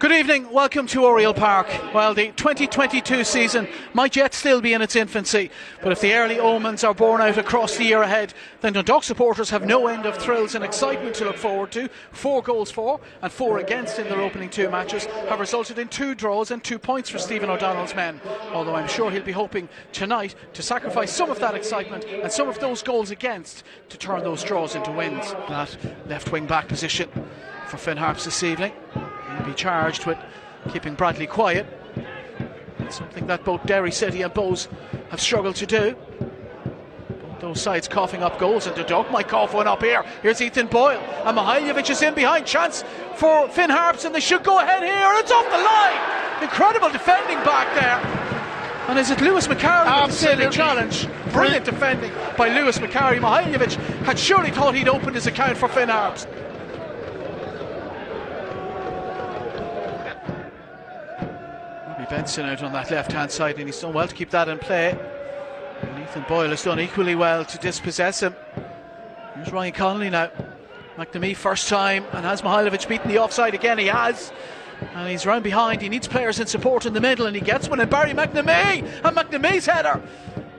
Good evening, welcome to Oriel Park. Well, the 2022 season might yet still be in its infancy, but if the early omens are borne out across the year ahead, then Dundalk supporters have no end of thrills and excitement to look forward to. 4 goals for and 4 against in their opening 2 matches have resulted in 2 draws and 2 points for Stephen O'Donnell's men, although I'm sure he'll be hoping tonight to sacrifice some of that excitement and some of those goals against to turn those draws into wins. That left wing back position for Finn Harps this evening. He'll be charged with keeping Bradley quiet. It's something that both Derry City and Bows have struggled to do. Both those sides coughing up goals, and Dundalk might cough one up here. Here's Ethan Boyle, and Mihailovic is in behind. Chance for Finn Harps, and they should go ahead here, and it's off the line! Incredible defending back there. And is it Lewis McCarry with the saving challenge? Brilliant defending by Lewis McCarry. Mihailovic had surely thought he'd opened his account for Finn Harps. Benson out on that left hand side, and he's done well to keep that in play, and Ethan Boyle has done equally well to dispossess him. Here's Ryan Connolly now. McNamee first time, and has Mihailovic beaten the offside again? He has, and he's round behind. He needs players in support in the middle, and he gets one, and Barry McNamee, and McNamee's header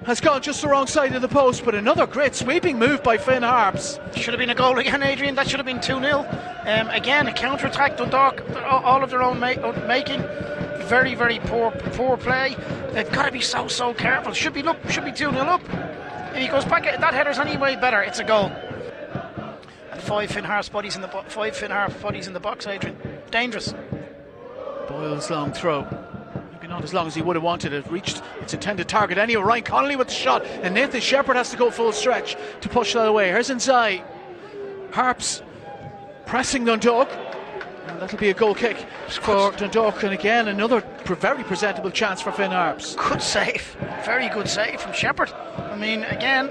has gone just the wrong side of the post, but another great sweeping move by Finn Harps. Should have been a goal again, Adrian. That should have been 2-0. Again, a counter-attack. Dundalk, all of their own making. Very, very poor play. They've got to be so careful. Should be 2-0 up. If he goes back, that header's anyway better. It's a goal. And 5 Finn Harps bodies in the box, Adrian. Dangerous. Boyle's long throw. Maybe not as long as he would have wanted. It reached its intended target anyway. Ryan Connolly with the shot, and Nathan Shepherd has to go full stretch to push that away. Here's Nzai. Harps pressing Dundalk. And that'll be a goal kick for Dundalk, and again another very presentable chance for Finn Harps. Good save, very good save from Shepherd. I mean, again,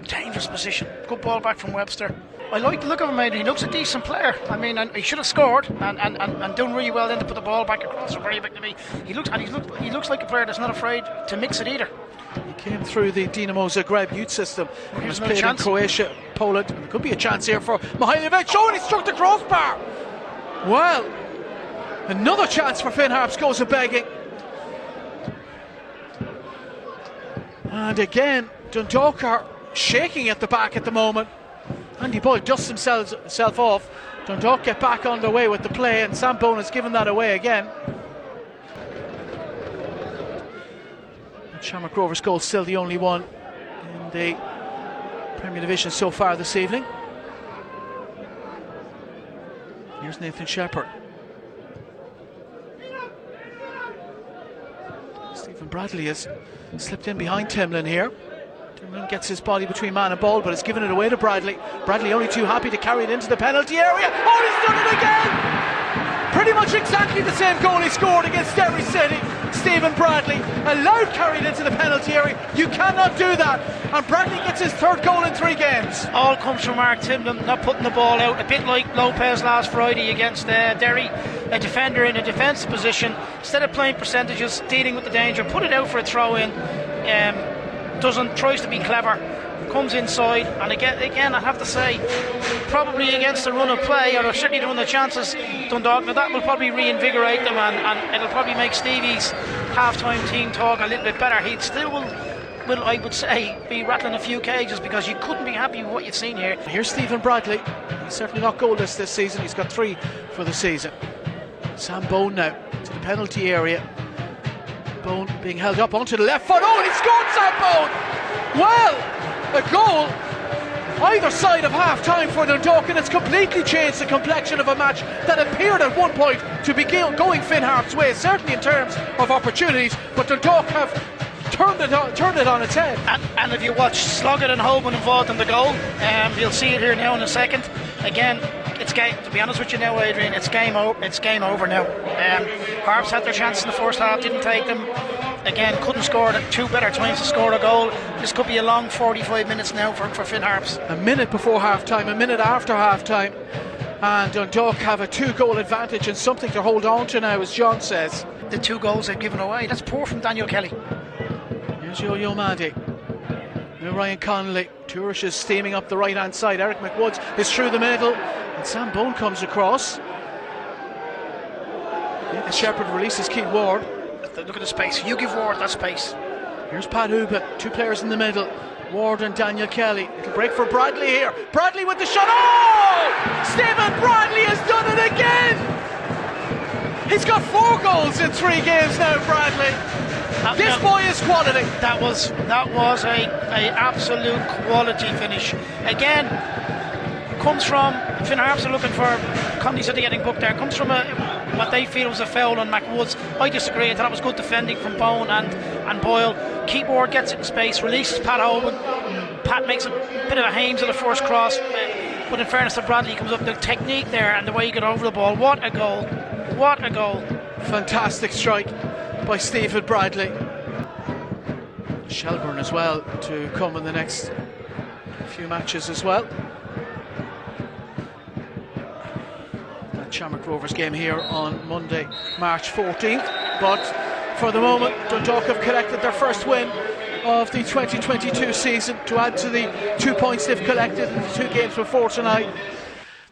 dangerous position. Good ball back from Webster. I like the look of him, mate. He looks a decent player. I mean, and he should have scored and done really well then to put the ball back across for Barry McNamee. He looks like a player that's not afraid to mix it either. He came through the Dinamo Zagreb youth system and was played in Croatia, Poland. There could be a chance here for Mihailovic. Oh, and he struck the crossbar. Well, another chance for Finn Harps goes a begging. And again, Dundalk are shaking at the back at the moment. Andy Boyle dusts himself off. Dundalk get back underway with the play, and Sam Bone has given that away again. Shamrock Rovers goal still the only one in the Premier Division so far this evening. Here's Nathan Shepherd. Stephen Bradley has slipped in behind Timlin here. Timlin gets his body between man and ball, but has given it away to Bradley. Bradley only too happy to carry it into the penalty area. Oh, he's done it again! Pretty much exactly the same goal he scored against Derry City. Stephen Bradley, allowed carried into the penalty area. You cannot do that, and Bradley gets his 3rd goal in 3 games. All comes from Mark Timlin not putting the ball out, a bit like Lopez last Friday against Derry. A defender in a defensive position, instead of playing percentages, dealing with the danger, put it out for a throw in. Tries to be clever, comes inside, and again I have to say, probably against the run of play, or certainly the run of chances, Dundalk, now that will probably reinvigorate them, and it'll probably make Stevie's half-time team talk a little bit better. He still will, I would say, be rattling a few cages, because you couldn't be happy with what you've seen here. Here's Stephen Bradley. He's certainly not goalless this season. He's got 3 for the season. Sam Bone now to the penalty area. Bone being held up onto the left foot. Oh, and he scored, Sam Bone! Well, a goal either side of half-time for Dundalk, and it's completely changed the complexion of a match that appeared at one point to be going Finn Harps' way, certainly in terms of opportunities, but Dundalk have turned it on its head. And if you watch Sloggett and Holman involved in the goal, you'll see it here now in a second. Again, it's game. To be honest with you now, Adrian, it's game over now. Harps had their chances in the first half, didn't take them. Again, couldn't score at 2 better times to score a goal. This could be a long 45 minutes now for Finn Harps. A minute before half-time, a minute after half-time, and Dundalk have a 2-goal advantage and something to hold on to now, as John says. The 2 goals they've given away, that's poor from Daniel Kelly. Here's Yo-Yo Madi. Now Ryan Connolly. Tourish is steaming up the right-hand side. Eric McWoods is through the middle, and Sam Bone comes across. Shepherd releases Keith Ward. Look at the space. You give Ward that space. Here's Pat Hooper, two players in the middle. Ward and Daniel Kelly. It'll break for Bradley here. Bradley with the shot. Oh! Stephen Bradley has done it again! He's got 4 goals in 3 games now, Bradley. This boy is quality. That was a absolute quality finish. Again, comes from Finn Harps are looking for. Conley said they're getting booked there. Comes from what they feel was a foul on McWoods. I disagree. I thought it was good defending from Bone and Boyle. Keith Ward gets it in space, releases Pat Owen. Pat makes a bit of a Hames on the first cross, but in fairness to Bradley, he comes up. The technique there and the way he got over the ball. What a goal! What a goal! Fantastic strike by Stephen Bradley. Shelburne as well to come in the next few matches as well. That Shamrock Rovers game here on Monday, March 14th. But for the moment, Dundalk have collected their first win of the 2022 season to add to the 2 points they've collected in the 2 games before tonight.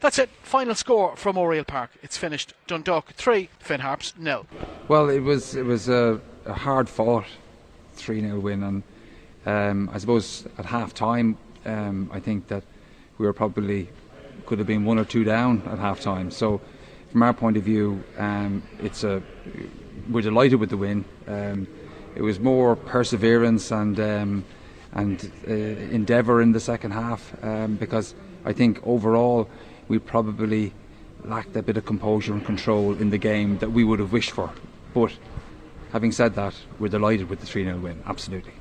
That's it. Final score from Oriel Park. It's finished. Dundalk 3, Finn Harps 0. Well, it was a hard fought 3-0 win, and I suppose at half time I think that we were probably could have been 1 or 2 down at half time. So from our point of view, we're delighted with the win. It was more perseverance and endeavour in the second half, because I think overall we probably lacked a bit of composure and control in the game that we would have wished for. But having said that, we're delighted with the 3-0 win, absolutely.